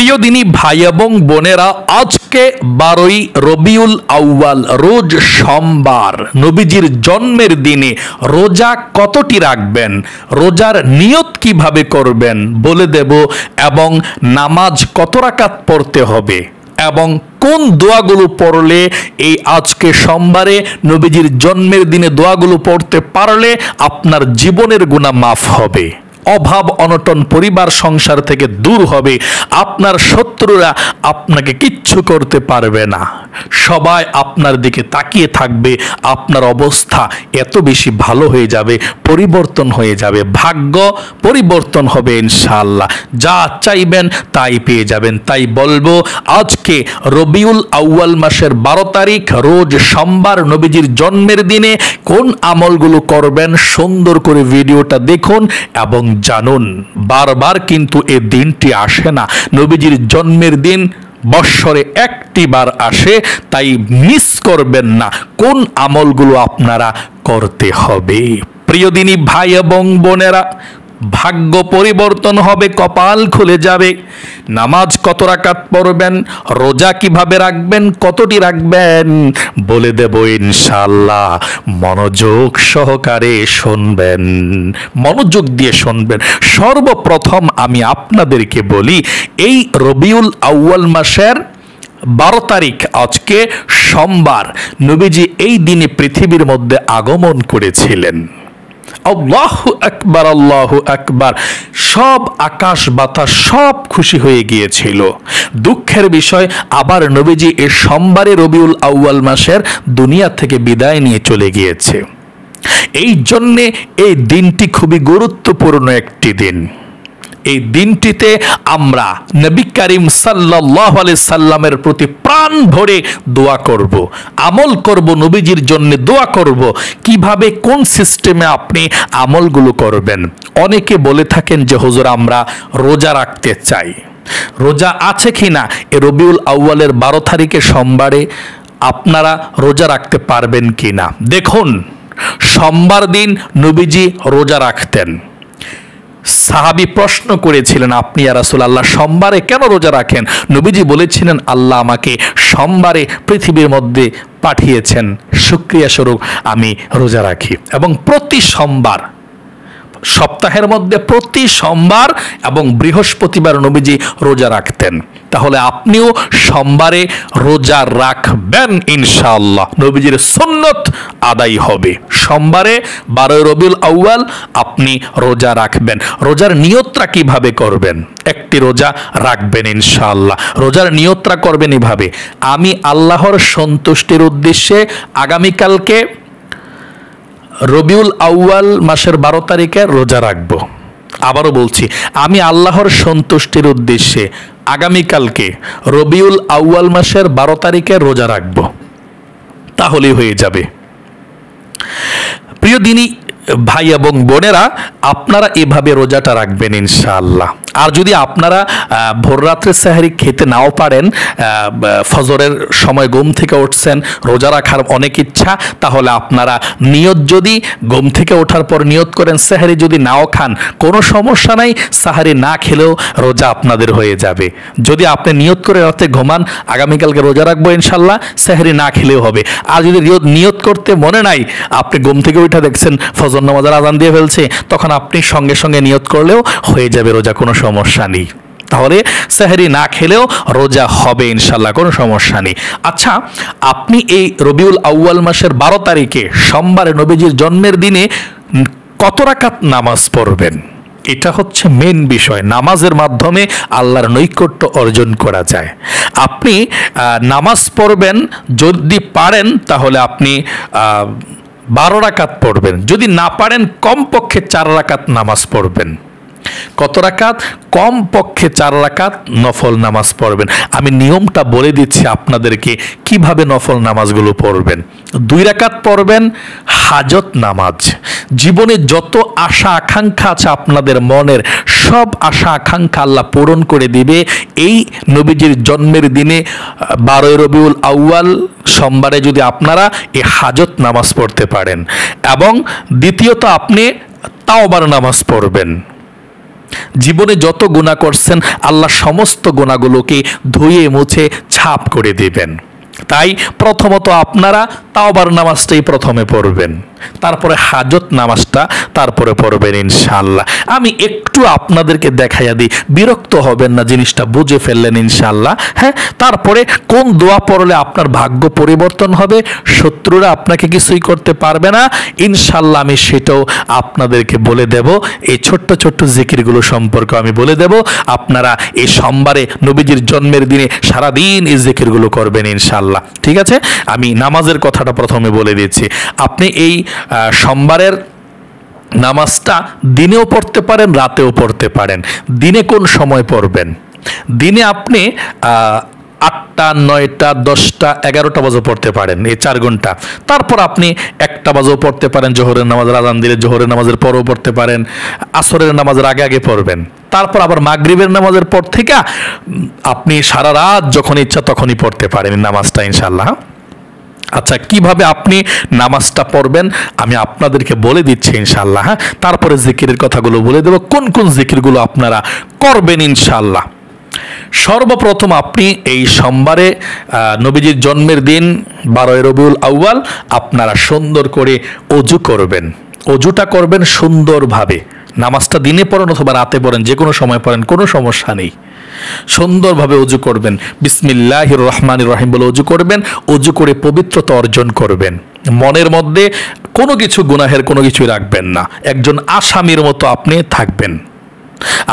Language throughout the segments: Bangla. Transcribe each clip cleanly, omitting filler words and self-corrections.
প্রিয় দিনী ভাই এবং বোনেরা, আজকে 12ই রবিউল আউয়াল, রোজ সোমবার, নবীজির জন্মের দিনে রোজা কতটি রাখবেন, রোজার নিয়ত কিভাবে করবেন বলে দেব, এবং নামাজ কত রাকাত পড়তে হবে এবং কোন দোয়াগুলো পড়লে এই আজকে সোমবারে নবীজির জন্মের দিনে দোয়াগুলো পড়তে পারলে আপনার জীবনের গুনাহ মাফ হবে, অভাব অনটন পরিবার সংসার থেকে দূর হবে, আপনার শত্রুরা আপনাকে কিচ্ছু করতে পারবে না, সবাই আপনার দিকে তাকিয়ে থাকবে, আপনার অবস্থা এত বেশি ভালো হয়ে যাবে, পরিবর্তন হয়ে যাবে, ভাগ্য পরিবর্তন হবে ইনশাআল্লাহ, যা চাইবেন তাই পেয়ে যাবেন। তাই বলবো, আজকে রবিউল আউয়াল মাসের 12 তারিখ, রোজ সোমবার, নবীজির জন্মের দিনে কোন আমলগুলো করবেন সুন্দর করে ভিডিওটা দেখুন এবং জানুন। বারবার কিন্তু এই দিনটি আসে না, নবীজির জন্মের দিন বৎসরে একটি বার আসে, তাই মিস করবেন না কোন আমলগুলো আপনারা করতে হবে। প্রিয় দিনী ভাই এবং বোনেরা, ভাগ্য পরিবর্তন হবে, কপাল খুলে যাবে। নামাজ কত রাকাত পড়বেন, রোজা কিভাবে রাখবেন, কতটি রাখবেন বলে দেব ইনশাআল্লাহ। মনোযোগ সহকারে শুনবেন, মনোযোগ দিয়ে শুনবেন। সর্বপ্রথম আমি আপনাদেরকে বলি, এই রবিউল আউয়াল মাসের 12 তারিখ, আজকে সোমবার, নবীজি এই দিনে পৃথিবীর মধ্যে আগমন করেছিলেন। আল্লাহু আকবার, আল্লাহু আকবার। সব আকাশ বাতাস সব খুশি হয়ে গিয়েছিল। দুঃখের বিষয়, আবার নবীজি এই সোমবারে রবিউল আউয়াল মাসের দুনিয়া থেকে বিদায় নিয়ে চলে গিয়েছে। এই জন্যে এই দিনটি খুবই গুরুত্বপূর্ণ একটি দিন। এই দিনটিতে আমরা নবী করিম সাল্লাল্লাহু আলাইহি সাল্লামের প্রতি প্রাণ ভরে দোয়া করব, আমল করব, নবীজির জন্য দোয়া করব। কিভাবে, কোন সিস্টেমে আপনি আমলগুলো করবেন? অনেকে বলে থাকেন যে হুজুর, আমরা রোজা রাখতে চাই, রোজা আছে কিনা এই রবিউল আউয়ালের 12 তারিখে সোমবারে আপনারা রোজা রাখতে পারবেন কিনা? দেখুন, সোমবার দিন নবীজি রোজা রাখতেন। সাহাবী প্রশ্ন করেছিলেন, আপনি ইয়া রাসূলুল্লাহ সোমবারে কেন রোজা রাখেন? নবীজি বলেছিলেন, আল্লাহ আমাকে সোমবারে পৃথিবীর মধ্যে পাঠিয়েছেন, শুকরিয়া স্বরূপ আমি রোজা রাখি। এবং প্রতি সোমবার, সপ্তাহের মধ্যে প্রতি সোমবার এবং বৃহস্পতিবার নবীজি রোজা রাখতেন। তাহলে আপনিও সোমবারে রোজা রাখবেন ইনশাআল্লাহ, নবীজির সুন্নত আদায় হবে। সোমবারে 12 রবিউল আউয়াল আপনি রোজা রাখবেন। রোজার নিয়তটা কিভাবে করবেন? একটি রোজা রাখবেন ইনশাআল্লাহ। রোজার নিয়তটা করবেন এভাবে, আমি আল্লাহর সন্তুষ্টির উদ্দেশ্যে আগামীকালকে রবিউল আউয়াল মাসের 12 তারিখে রোজা রাখবো। আবারও বলছি, আমি আল্লাহর সন্তুষ্টির উদ্দেশ্যে আগামীকালকে রবিউল আউয়াল মাসের 12 তারিখে রোজা রাখবো, তাহলেই হয়ে যাবে। প্রিয় দিনী ভাই এবং বোনেরা, আপনারা এভাবে রোজাটা রাখবেন ইনশাআল্লাহ। আর যদি আপনারা ভোররাত্রে সেহরি খেতে নাও পারেন, ফজরের সময় ঘুম থেকে উঠছেন, রোজা রাখার অনেক ইচ্ছা, তাহলে আপনারা নিয়ত, যদি ঘুম থেকে ওঠার পর নিয়ত করেন সেহরি যদি নাও খান কোনো সমস্যা নাই, সাহারি না খেলেও রোজা আপনাদের হয়ে যাবে। যদি আপনি নিয়ত করে রাতে ঘুমান, আগামীকালকে রোজা রাখবো ইনশাআল্লাহ, সেহরি না খেলেও হবে। আর যদি নিয়ত করতে মনে নাই, আপনি ঘুম থেকে উঠে দেখছেন ফজর নামাজের আযান দিয়ে ফেলছে, তখন আপনি সঙ্গে সঙ্গে নিয়ত করলেও হয়ে যাবে রোজা, কোনো সমস্যা নেই। তাহলে সেহরি না খেলেও রোজা হবে ইনশাআল্লাহ, কোনো সমস্যা নেই। আচ্ছা, আপনি এই রবিউল আউয়াল মাসের 12 তারিখে সোমবারে নবীজির জন্মের দিনে কত রাকাত নামাজ পড়বেন? এটা হচ্ছে মেন বিষয়। নামাজের মাধ্যমে আল্লাহর নৈকট্য অর্জন করা যায়। আপনি নামাজ পড়বেন, যদি পারেন তাহলে আপনি 12 রাকাত পড়বেন, যদি না পারেন কমপক্ষে 4 রাকাত নামাজ পড়বেন। কত রাকাত? কমপক্ষে 4 রাকাত নফল নামাজ পড়বেন। আমি নিয়মটা বলে দিচ্ছি আপনাদেরকে কিভাবে নফল নামাজগুলো পড়বেন। 2 রাকাত পড়বেন হাজত নামাজ। জীবনে যত আশা আকাঙ্ক্ষা আছে আপনাদের মনের, সব আশা আকাঙ্ক্ষা আল্লাহ পূরণ করে দিবে এই নবীজির জন্মের দিনে 12 রবিউল আউয়াল সোমবারে যদি আপনারা এই হাজত নামাজ পড়তে পারেন। এবং দ্বিতীয়ত আপনি তাওবার নামাজ পড়বেন। জীবনে যত গুনাহ করছেন আল্লাহ সমস্ত গুনাহগুলোকে ধুয়ে মুছে ছাপ করে দিবেন। তাই প্রথমত আপনারা তাওবার নামাজটাই প্রথমে পড়বেন, তারপরে হাজত নামাজটা তারপরে পড়বেন ইনশাআল্লাহ। আমি একটু আপনাদেরকে দেখাইয়া দিই, বিরক্ত হবেন না, জিনিসটা বুঝে ফেললেন ইনশাআল্লাহ। হ্যাঁ, তারপরে কোন দোয়া পড়লে আপনার ভাগ্য পরিবর্তন হবে, শত্রুরা আপনাকে কিছুই করতে পারবে না ইনশাআল্লাহ, আমি সেটাও আপনাদেরকে বলে দেব। এই ছোট্ট ছোট্ট জিকিরগুলো সম্পর্কে আমি বলে দেব। আপনারা এই সোমবারে নবীজির জন্মের দিনে সারাদিন এই জিকিরগুলো করবেন ইনশাআল্লাহ। ঠিক আছে, আমি নামাজের কথাটা প্রথমে বলে দিচ্ছি। আপনি এই সোমবারের নামাজটা দিনেও পড়তে পারেন, রাতেও পড়তে পারেন। দিনে কোন সময় পড়বেন? দিনে আপনি 8টা, 9টা, 10টা, 11টা বাজে পড়তে পারেন, এই 4 ঘন্টা। তারপর আপনি 1টা বাজেও পড়তে পারেন, জোহরের নামাজের আজান দিলে জোহরের নামাজের পরেও পড়তে পারেন, আসরের নামাজের আগে আগে পড়বেন। তারপর আবার মাগরিবের নামাজের পর থেকে আপনি সারা রাত যখন ইচ্ছা তখনই পড়তে পারেন নামাজটা ইনশাআল্লাহ। আচ্ছা, কিভাবে আপনি নামাজটা পড়বেন আমি আপনাদেরকে বলে দিচ্ছি ইনশাআল্লাহ। তারপরে জিকিরের কথাগুলো বলে দেব, কোন কোন জিকিরগুলো আপনারা করবেন ইনশাআল্লাহ। সর্বপ্রথম আপনি এই সোমবারে নবীজির জন্মের দিন 12 রবিউল আউয়াল আপনারা সুন্দর করে অজু করবেন। অজুটা করবেন সুন্দরভাবে। নামাজটা দিনে পড়েন অথবা রাতে পড়েন, যে কোনো সময় পড়েন, কোনো সমস্যা নেই। সুন্দরভাবে অজু করবেন, বিসমিল্লাহির রহমানির রহিম বলে অজু করবেন। অজু করে পবিত্রতা অর্জন করবেন। মনের মধ্যে কোনো কিছু গুনাহের কোনো কিছুই রাখবেন না, একজন আসামির মতো আপনি থাকবেন।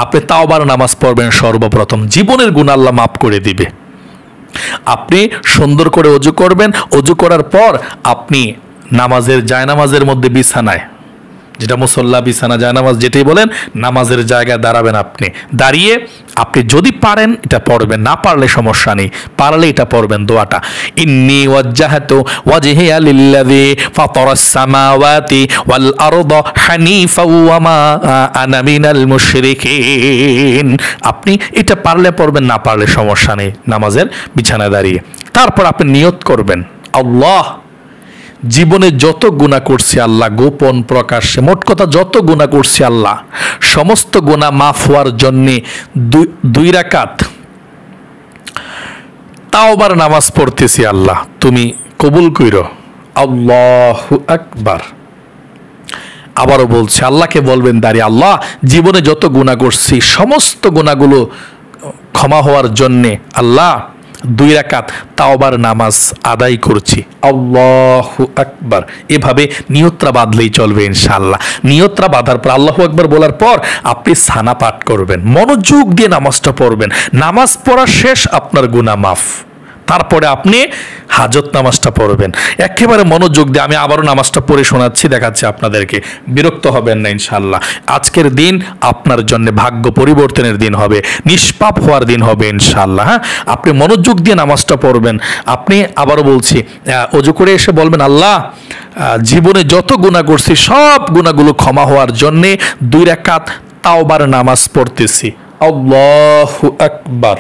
আপনি তাওবার নামাজ পড়বেন সর্বপ্রথম, জীবনের গুনাহ আল্লাহ মাফ করে দিবে। আপনি সুন্দর করে অজু করবেন। অজু করার পর আপনি নামাজের জায়নামাজের মধ্যে বিছানায়, যেটা মুসল্লা বিছানা জায়নামাজ যেটাই বলেন, নামাজের জায়গায় দাঁড়াবেন। আপনি দাঁড়িয়ে আপনি যদি পারেন এটা পড়বেন, না পারলে সমস্যা নেই, পারলে এটা পড়বেন দোয়াটা, ইন্নী ওয়াজ্জাহাতু ওয়াজহিয়া লিল্লাযী ফাতারাস সামাওয়াতি ওয়াল আরদা হানিফা ওয়া মা আনা মিনাল মুশরিকিন। আপনি এটা পারলে পড়বেন, না পারলে সমস্যা নেই, নামাজের বিছানায় দাঁড়িয়ে। তারপর আপনি নিয়ত করবেন, আল্লাহ জীবনে যত গুনাহ করছি আল্লাহ, গোপন প্রকাশ্যে, মোট কথা যত গুনাহ করছি আল্লাহ, সমস্ত গুনাহ মাফ হওয়ার জন্যে 2 রাকাত তাওবার নামাজ পড়তেছি আল্লাহ, তুমি কবুল কইরো। আল্লাহু আকবার। আবারও বলছি, আল্লাহকে বলবেন দাঁড়িয়ে, আল্লাহ জীবনে যত গুনাহ করছি সমস্ত গুনাহগুলো ক্ষমা হওয়ার জন্যে আল্লাহ 2 রাকাত তাওবার নামাজ আদায় করছি। আল্লাহু আকবার। এভাবে নিয়তটা বাঁধলেই চলবে ইনশাআল্লাহ। নিয়তটা বাঁধার পর আল্লাহু আকবার বলার পর আপনি সানা পাঠ করবেন, মনোযোগ দিয়ে নামাজটা পড়বেন। নামাজ পড়া শেষ, আপনার গুনাহ মাফ। তারপরে আপনি হাজত নামাজটা পড়বেন একেবারে মনোযোগ দিয়ে। আমি আবারও নামাজটা পড়ে শোনাচ্ছি, দেখাচ্ছি আপনাদেরকে, বিরক্ত হবেন না ইনশাআল্লাহ। আজকের দিন আপনার জন্য ভাগ্য পরিবর্তনের দিন হবে, নিষ্পাপ হওয়ার দিন হবে ইনশাআল্লাহ। হ্যাঁ, আপনি মনোযোগ দিয়ে নামাজটা পড়বেন। আপনি আবারও বলছি, অজু করে এসে বলবেন, আল্লাহ জীবনে যত গুনাহ করছি সব গুনাহগুলো ক্ষমা হওয়ার জন্যে 2 রাকাত তাওবার নামাজ পড়তেছি। আল্লাহু আকবার।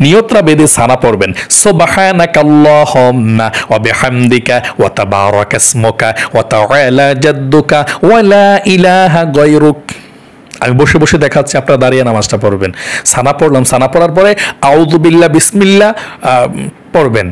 নিয়তরা বেদে সানা পড়বেন, সুবহানাকাল্লাহুম্মা ওয়া বিহামদিকা ওয়া তাবারাকা ইসমুকা ওয়া তাআলা জাদ্দুকা ওয়া লা ইলাহা গায়রুক। আমি বসে বসে দেখাচ্ছি, আপনারা দাঁড়িয়ে নামাজটা পড়বেন। সানা পড়লাম, সানা পড়ার পরে আউযু বিল্লাহ বিসমিল্লাহ পড়বেন,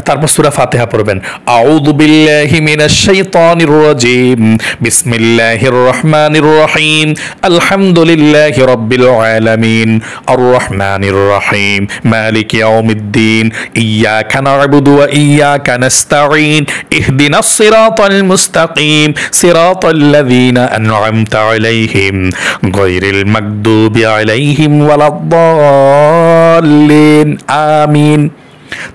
তারপর সূরা ফাতিহা পড়বেন। আউযু বিল্লাহি মিনাশ শাইতানির রাজিম, বিসমিল্লাহির রহমানির রহিম, আলহামদুলিল্লাহি রাব্বিল আলামিন, আর রহমানির রহিম, মালিকি ইয়াউমিদ্দিন, ইয়্যাকা না'বুদু ওয়া ইয়্যাকা নাস্তাঈন, ইহদিনাস সিরাতাল মুস্তাকিম, সিরাতাল্লাযীনা আন'আমতা আলাইহিম গায়রিল মাগদুবি আলাইহিম ওয়ালাদ-দাল্লিন, আমিন।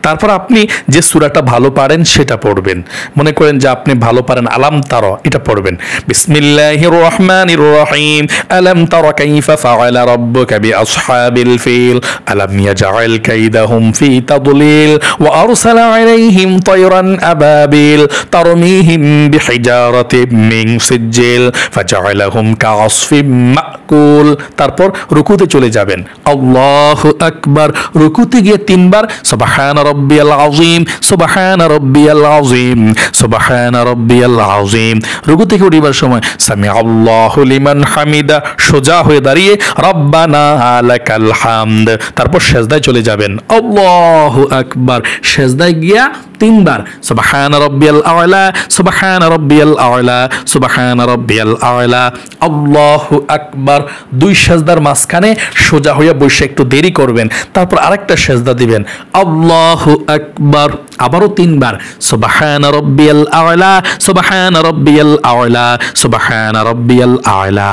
তারপর আপনি যে সূরাটা ভালো পারেন সেটা পড়বেন। মনে করেন যে আপনি ভালো পারেন আলাম তারা, এটা পড়বেন। বিসমিল্লাহির রহমানির রহিম, আলাম তারা কাইফা ফাআলা রাব্বুকা বিআসহাবিল ফিল, আলাম ইয়াজআল কাইদাহুম ফি তাদলিল, ওয়া আরসালা আলাইহিম তায়রান আবাবিল তারমিহিম বিহিজারাতিন মিন সিজ্জিল ফাজআলাহুম কাআসফিম মাকুল। তারপর রুকুতে চলে যাবেন। আল্লাহু আকবার। রুকুতে গিয়ে 3 বার সুবহান সুবহান রাব্বিয়াল আযীম, সুবহান রাব্বিয়াল আযীম, সুবহান রাব্বিয়াল আযীম। রুকু থেকে উঠিবার সময় সামি আল্লাহু লিমান হামিদা, সোজা হয়ে দাঁড়িয়ে রব্বানা লাকাল হামদ। তারপর সেজদায় চলে যাবেন, আল্লাহু আকবার। সেজদায় গিয়া 3 বার সুবহান রাব্বিয়াল আ'লা, সুবহান রাব্বিয়াল আ'লা, সুবহান রাব্বিয়াল আ'লা, আল্লাহু আকবার। 2 সেজদার মাঝখানে সোজা হইয়া বসে একটু দেরি করবেন, তারপর আরেকটা সেজদা দিবেন, আল্লাহু আকবার। আবারও 3 বার সুবহান রাব্বিয়াল আ'লা, সুবহান রাব্বিয়াল আ'লা, সুবহান রাব্বিয়াল আ'লা,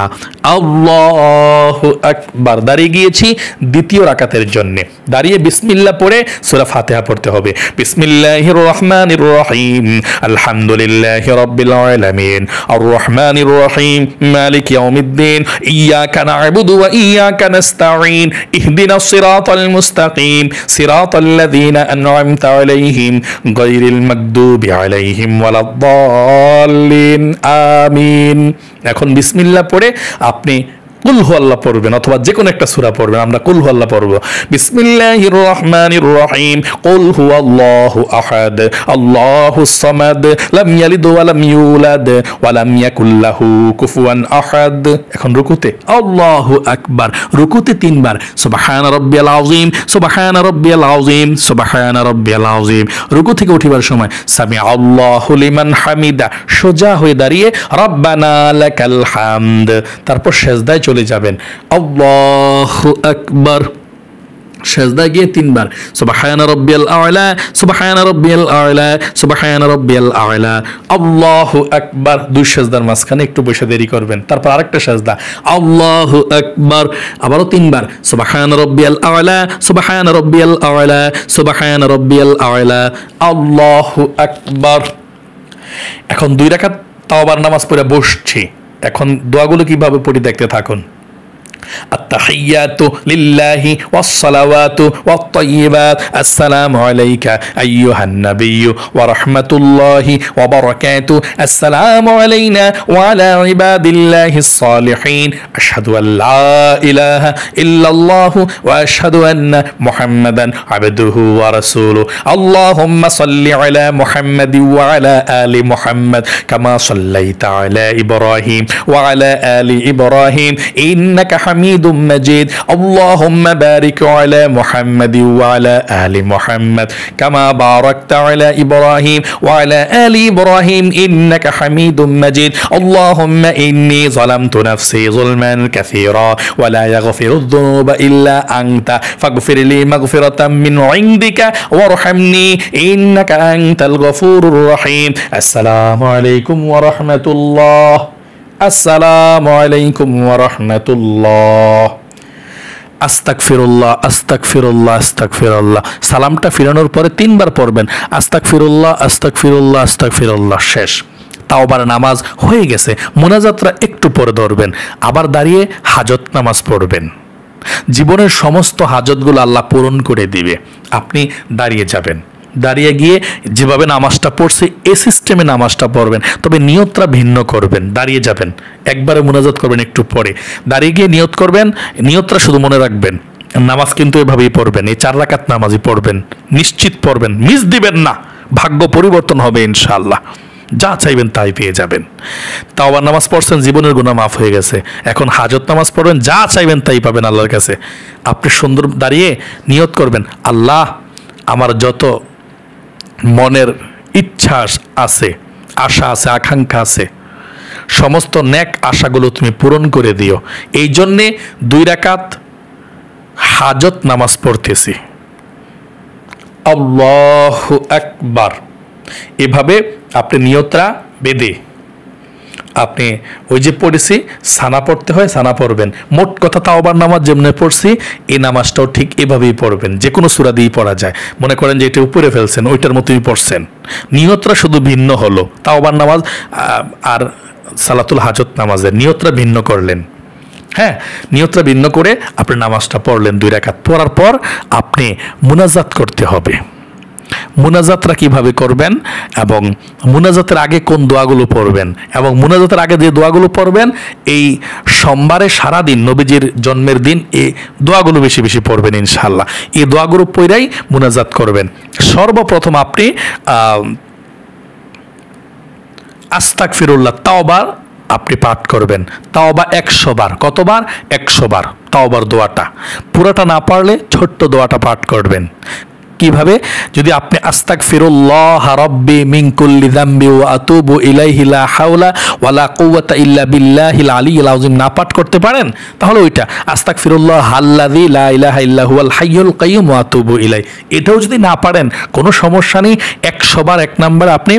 আল্লাহু আকবার। দাঁড়িয়ে গিয়েছি দ্বিতীয় রাকাতের জন্য। দাঁড়িয়ে বিসমিল্লাহ পড়ে সূরা ফাতিহা পড়তে হবে। বিসমিল্লাহির রহমানির রহিম, আলহামদুলিল্লাহি রাব্বিল আলামিন, আর রহমানির রহিম, মালিক ইয়াউমিদ্দিন, ইয়াকা না'বুদু ওয়া ইয়াকা নাস্তাঈন, ইহদিনাস সিরাতাল মুস্তাকিম, সিরাতাল্লাযীনা আন'আমতা আলাইহিম গায়রিল মাগদুবি আলাইহিম ওয়ালাদ-দাল্লিন, আমিন। এখন বিসমিল্লাহ পড়ে আপনি কুল হু আল্লাহ পড়বেন অথবা যে কোনো একটা সূরা পড়বেন। আমরা কুল হু আল্লাহ পড়ব। বিসমিল্লাহির রহমানির রহিম, কুল হুয়াল্লাহু আহাদ, আল্লাহুস সামাদ, লাম ইয়ালিদ ওয়া লাম ইউলাদ ওয়া লাম ইয়াকুল লাহু কুফুয়ান আহাদ। এখন রুকুতে আল্লাহু আকবার। রুকুতে 3 বার সুবহান রাব্বিয়াল আযীম, সুবহান রাব্বিয়াল আযীম, সুবহান রাব্বিয়াল আযীম। রুকু থেকে উঠিবার সময় সামি আল্লাহু লিমান হামিদা, সোজা হয়ে দাঁড়িয়ে রব্বানা লাকাল হামদ। তারপর সেজদায় চলে যাবেন, আল্লাহু আকবার। সেজদা গিয়ে 3 বার সুবহান রাব্বিয়াল আ'লা, সুবহান রাব্বিয়াল আ'লা, সুবহান রাব্বিয়াল আ'লা, আল্লাহু আকবার। 2 সেজদার মাঝখানে একটু বসে দেরি করবেন, তারপর আরেকটা সেজদা, আল্লাহু আকবার। আবারও 3 বার সুবহান রাব্বিয়াল আ'লা, সুবহান রাব্বিয়াল আ'লা, সুবহান রাব্বিয়াল আ'লা, আল্লাহু আকবার। এখন 2 রাকাত তাওবার নামাজ পড়ে বসছি। এখন দোয়াগুলো কিভাবে পড়ি দেখতে থাকুন। التحيات لله والصلوات والطيبات السلام عليك أيها النبي ورحمة الله وبركاته السلام علينا وعلى عباد الله الصالحين أشهد أن لا إله إلا الله وأشهد أن محمدا عبده ورسوله اللهم صل على محمد وعلى آل محمد كما صليت على إبراهيم وعلى آل إبراهيم إنك حميد مجيد اللهم بارك على محمد وعلى آل محمد كما باركت على إبراهيم وعلى آل إبراهيم إنك حميد مجيد اللهم إني ظلمت نفسي ظلما كثيرا ولا يغفر الذنوب إلا أنت فاغفر لي مغفرة من عندك وارحمني إنك أنت الغفور الرحيم السلام عليكم ورحمة الله আসসালামু আলাইকুম ওয়া রাহমাতুল্লাহ। আস্তাগফিরুল্লাহ, আস্তাগফিরুল্লাহ, আস্তাগফিরুল্লাহ। সালামটা ফিরানোর পরে 3 বার পড়বেন আস্তাগফিরুল্লাহ, আস্তাগফিরুল্লাহ, আস্তাগফিরুল্লাহ। শেষ। তাওবার নামাজ হয়ে গেছে। মুনাজাতটা একটু পরে ধরবেন, আবার দাঁড়িয়ে হাজত নামাজ পড়বেন। জীবনের সমস্ত হাজতগুলো আল্লাহ পূরণ করে দিবে। আপনি দাঁড়িয়ে যাবেন, দাঁড়িয়ে গিয়ে যেভাবে নামাজটা পড়ছে এই সিস্টেমে নামাজটা পড়বেন, তবে নিয়তটা ভিন্ন করবেন। দাঁড়িয়ে যাবেন, একবারে মুনাজাত করবেন একটু পরে, দাঁড়িয়ে গিয়ে নিয়ত করবেন। নিয়তটা শুধু মনে রাখবেন, নামাজ কিন্তু এভাবেই পড়বেন, এই 4 রাকাত নামাজই পড়বেন, নিশ্চিত পড়বেন, মিস দিবেন না। ভাগ্য পরিবর্তন হবে ইনশাআল্লাহ। যা চাইবেন তাই পেয়ে যাবেন। তাওবার নামাজ পড়ছেন, জীবনের গুনাহ মাফ হয়ে গেছে। এখন হাজত নামাজ পড়বেন, যা চাইবেন তাই পাবেন আল্লাহর কাছে। আপনি সুন্দর দাঁড়িয়ে নিয়ত করবেন, আল্লাহ আমার যত মনের ইচ্ছা আছে, আশা আছে, আকাঙ্ক্ষা আছে, সমস্ত নেক আশাগুলো তুমি পূরণ করে দিও। এই জন্যে 2 রাকাত হাজত নামাজ পড়তেছি। আল্লাহু আকবার। এভাবে আপনি নিয়তরা বেঁধে আপনি ওই যে পড়েছি সানা পড়তে হয় সানা পড়বেন। মোট কথা তাওবার নামাজ যেমনি পড়ছি এই নামাজটাও ঠিক এভাবেই পড়বেন। যে কোনো সূরা দিয়েই পড়া যায়। মনে করেন যে এটা উপরে ফেলছেন, ওইটার মতোই পড়ছেন, নিয়তটা শুধু ভিন্ন হলো। তাওবার নামাজ আর সালাতুল হাজত নামাজের নিয়তটা ভিন্ন করলেন। হ্যাঁ, নিয়তটা ভিন্ন করে আপনি নামাজটা পড়লেন। 2 রাকাত পড়ার পর আপনি মুনাজাত করতে হবে। মুনাজাতরা কিভাবে করবেন এবং মুনাজাতের আগে কোন দোয়াগুলো পড়বেন এবং মুনাজাতের আগে যে দোয়াগুলো পড়বেন এই সোমবারে সারাদিন নবীজির জন্মের দিন এই দোয়াগুলো বেশি বেশি পড়বেন ইনশাআল্লাহ। এই দোয়াগুলো পড়াই মুনাজাত করবেন। সর্বপ্রথম আপনি আস্তাগফিরুল্লাহ তাওবা আপনি পাঠ করবেন। তাওবা 100 বার। কতবার? 100 বার তাওবার দোয়াটা। পুরোটা না পারলে ছোট্ট দোয়াটা পাঠ করবেন। কিভাবে? যদি আপনি আস্তাগফিরুল্লাহ রাব্বি মিন কুল্লি যামবি ওয়া আতুবু ইলাইহি লা হাওলা ওয়ালা কুওয়াতা ইল্লা বিল্লাহিল আলিয়্যিল আযীম না পাঠ করতে পারেন, তাহলে ওইটা আস্তাগফিরুল্লাহ আল্লাযী লা ইলাহা ইল্লা হুয়াল হাইয়ুল কাইয়্যুম ওয়া আতুবু ইলাই, এটাও যদি না পারেন কোনো সমস্যা নেই। 100 বার 1 নম্বরে আপনি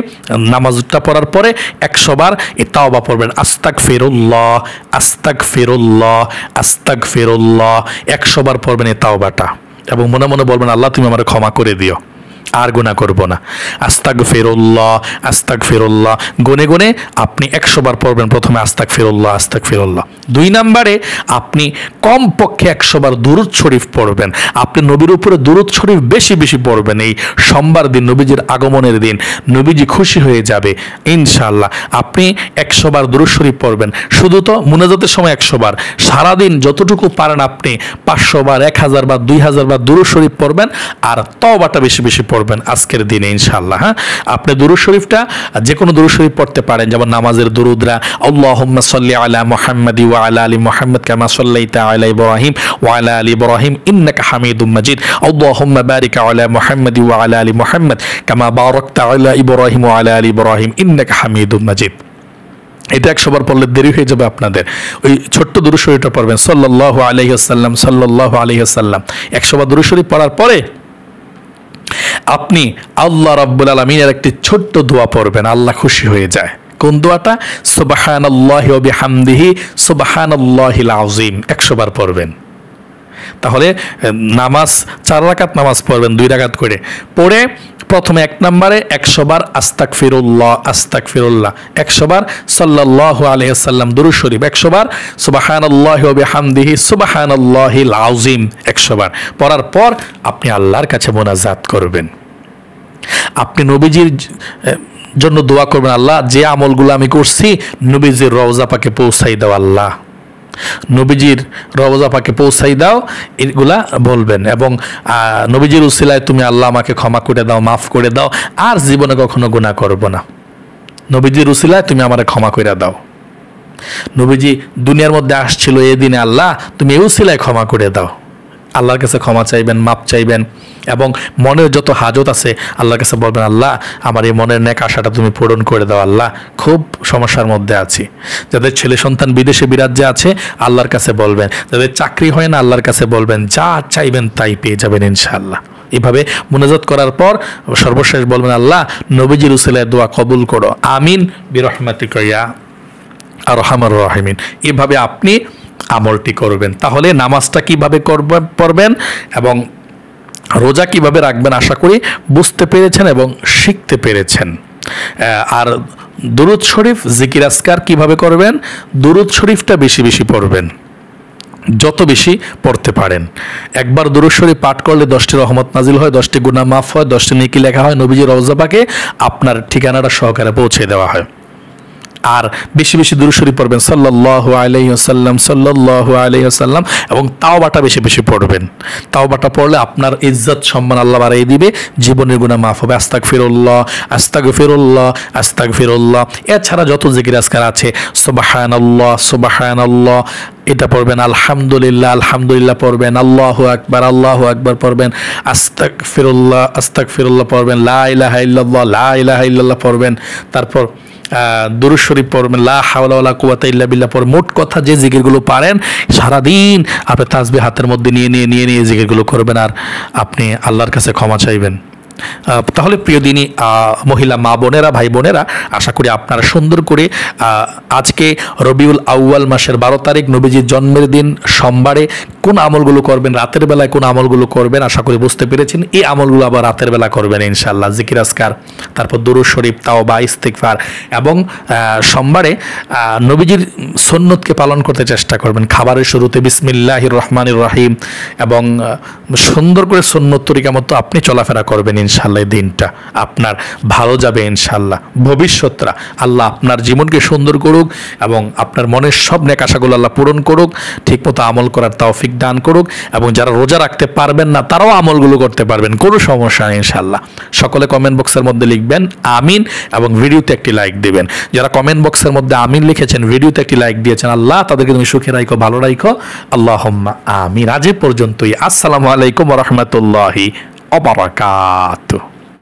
নামাজটা পড়ার পরে 100 বার এই তাওবা পড়বেন। আস্তাগফিরুল্লাহ আস্তাগফিরুল্লাহ আস্তাগফিরুল্লাহ 100 বার পড়বেন এই তাওবাটা এবং মনে মনে বলবেন আল্লাহ তুমি আমাকে ক্ষমা করে দিও, আর গুনাহ করব না। আস্তাগফিরুল্লাহ আস্তাগফিরুল্লাহ গুনে গুনে আপনি 100 বার পড়বেন। প্রথমে আস্তাগফিরুল্লাহ আস্তাগফিরুল্লাহ। 2 নম্বরে আপনি কমপক্ষে 100 বার দুরূদ শরীফ পড়বেন। আপনি নবীর উপরে দুরূদ শরীফ বেশি বেশি পড়বেন। এই সোমবার দিন নবীজির আগমনের দিন নবীজি খুশি হয়ে যাবে ইনশাআল্লাহ। আপনি 100 বার দুরূদ শরীফ পড়বেন। শুধু তো মুনাজাতের সময় 100 বার, সারাদিন যতটুকু পারেন আপনি 500 বার 1000 বার 2000 বার দুরূদ শরীফ পড়বেন আর তওবাটা বেশি বেশি পড়বেন আজকের দিনে ইনশাআল্লাহ। হ্যাঁ, আপনি দুরূদ শরীফটা যে কোনো দুরূদ শরীফ পড়তে পারেন, যেমন নামাজের দুরূদরা আল্লাহুম্মা সাল্লি আলা মুহাম্মাদি ওয়া আলা আলি মুহাম্মাদ কামা সাল্লাইতা আলা ইব্রাহিম ওয়া আলা আলি ইব্রাহিম ইন্নাকা হামিদুম মাজিদ আল্লাহুম্মা বারিক আলা মুহাম্মাদি ওয়া আলা আলি মুহাম্মাদ কামা বারাকতা আলা ইব্রাহিম ওয়া আলা আলি ইব্রাহিম ইন্নাকা হামিদুম মাজিদ। এটা 100 বার পড়লে দেরি হয়ে যাবে আপনাদের। ওই ছোট্ট দুরূদ শরীফটা পড়বেন সাল্লাল্লাহু আলাইহি ওয়াসাল্লাম সাল্লাল্লাহু আলাইহি ওয়াসাল্লাম। 100 বার দুরূদ শরীফ পড়ার পরে আপনি আল্লাহ রাব্বুল আলামিনের একটি ছোট্ট দোয়া পড়বেন, আল্লাহ খুশি হয়ে যায়। কোন দোয়াটা? সুবহানাল্লাহি ওয়া বিহামদিহি সুবহানাল্লাহিল আযীম 100 বার পড়বেন। তাহলে নামাজ 4 রাকাত নামাজ পড়বেন 2 রাকাত করে পড়ে প্রথমে 1 নম্বরে 100 বার আস্তাগফিরুল্লাহ আস্তাগফিরুল্লাহ, 100 বার সাল্লাল্লাহু আলাইহি ওয়াসাল্লাম দুরূদ শরীফ, 100 বার সুবহানাল্লাহি ওয়া বিহামদিহি সুবহানাল্লাহিল আযীম 100 বার পড়ার পর আপনি আল্লাহর কাছে মোনাজাত করবেন। আপনি নবীজির জন্য দোয়া করবেন, আল্লাহ যে আমলগুলো আমি করছি নবীজির রওজা পাকে পৌঁছাই দাও, আল্লাহ নবীজির রওজা পাকে পৌঁছাই দাও, এগুলা বলবেন। এবং নবীজির উসিলায় তুমি আল্লাহ আমাকে ক্ষমা করে দাও, মাফ করে দাও, আর জীবনে কখনো গুনাহ করব না। নবীজির উসিলায় তুমি আমারে ক্ষমা করে দাও। নবীজি দুনিয়ার মধ্যে আসছিল এই দিনে, আল্লাহ তুমি এই উসিলায় ক্ষমা করে দাও। আল্লাহর কাছে ক্ষমা চাইবেন, মাপ চাইবেন এবং মনের যত হাজত আছে আল্লাহর কাছে বলবেন, আল্লাহ আমার এই মনের নেক আশাটা তুমি পূরণ করে দাও, আল্লাহ খুব সমস্যার মধ্যে আছি। যাদের ছেলে সন্তান বিদেশে বিরাজ্যে আছে আল্লাহর কাছে বলবেন, যাদের চাকরি হয় না আল্লাহর কাছে বলবেন, যা চাইবেন তাই পেয়ে যাবেন ইনশাআল্লাহ। এভাবে মুনাজাত করার পর সর্বশেষ বলবেন, আল্লাহ নবীজির উসিলায় দোয়া কবুল করো, আমিন বিরহমাতিকা ইয়া আরহামার রাহিমিন। এভাবে আপনি আমলটি করবেন। তাহলে নামাজটা কিভাবে পড়বেন এবং রোজা কিভাবে রাখবেন আশা করি বুঝতে পেরেছেন এবং শিখতে পেরেছেন। আর দুরূদ শরীফ জিকির আজকার কিভাবে করবেন? দুরূদ শরীফটা বেশি বেশি পড়বেন, যত বেশি পড়তে পারেন। একবার দুরূদ শরীফ পাঠ করলে 10টি রহমত নাজিল হয়, 10টি গুনাহ মাফ হয়, 10টি নেকি লেখা হয়, নবীজির রওজা পাকে আপনার ঠিকানাটা সহকারে পৌঁছে দেওয়া হয়। আর বেশি বেশি দুরূদ শরীফ পড়বেন সাল্লাল্লাহু আলাইহি ওয়াসাল্লাম সাল্লাল্লাহু আলাইহি ওয়াসাল্লাম এবং তাওবাটা বেশি বেশি পড়বেন। তাওবাটা পড়লে আপনার ইজ্জত সম্মান আল্লাহ বাড়িয়ে দিবে, জীবনের গুনাহ মাফ হবে। আস্তাগফিরুল্লাহ আস্তাগফিরুল্লাহ আস্তাগফিরুল্লাহ। এছাড়া যত জিকির আজকার আছে সুবহানাল্লাহ সুবহানাল্লাহ এটা পড়বেন, আলহামদুলিল্লাহ আলহামদুলিল্লাহ পড়বেন, আল্লাহু আকবার পড়বেন, আস্তাগফিরুল্লাহ আস্তাগফিরুল্লাহ পড়বেন, লা ইলাহা ইল্লাল্লাহ পড়বেন। তারপর দুরূদ শরীফ পড়বেন, লা হাওলা ওয়ালা কুওয়াতা ইল্লা বিল্লাহ পড়বেন। মোট কথা যে জিকিরগুলো পারেন সারাদিন আপনি তাসবিহ হাতের মধ্যে নিয়ে জিকিরগুলো করবেন আর আপনি আল্লাহর কাছে ক্ষমা চাইবেন। তাহলে প্রিয় দিনী মহিলা মা বোনেরা, ভাই বোনেরা, আশা করি আপনারা সুন্দর করে আজকে রবিউল আউয়াল মাসের 12 তারিখ নবীজির জন্মের দিন সোমবারে কোন আমলগুলো করবেন, রাতের বেলায় কোন আমলগুলো করবেন আশা করি বুঝতে পেরেছেন। এই আমলগুলো আবার রাতের বেলা করবেন ইনশাআল্লাহ, জিকির আজকার, তারপর দুরূদ শরীফ, তাওবা, ইস্তিগফার এবং সোমবারে নবীজির সুন্নতকে পালন করতে চেষ্টা করবেন। খাবারের শুরুতে বিসমিল্লাহির রহমানির রহিম এবং সুন্দর করে সুন্নত তরিকা মতো আপনি চলাফেরা করবেন ইনশাল্লাহ এই দিনটা, আপনার ভালো যাবে ইনশাল্লাহ। ভবিষ্যৎরা আল্লাহ আপনার জীবনকে সুন্দর করুক এবং আপনার মনের সব নেক আশাগুলো আল্লাহ পূরণ করুক, ঠিকমতো আমল করার তৌফিক দান করুক, এবং যারা রোজা রাখতে পারবেন না তারাও আমলগুলো করতে পারবেন, কোনো সমস্যা নেই ইনশাল্লাহ। সকলে কমেন্ট বক্সের মধ্যে লিখবেন আমিন এবং ভিডিওতে একটি লাইক দিবেন। যারা কমেন্ট বক্সের মধ্যে আমিন লিখেছেন, ভিডিওতে একটি লাইক দিয়েছেন, আল্লাহ তাদেরকে তুমি সুখে রাখো, ভালো রাখো, আল্লাহুম্মা আমিন। আজ এ পর্যন্তই। আসসালামু আলাইকুম ওয়া রাহমাতুল্লাহি ওয়া বারাকাতুহু।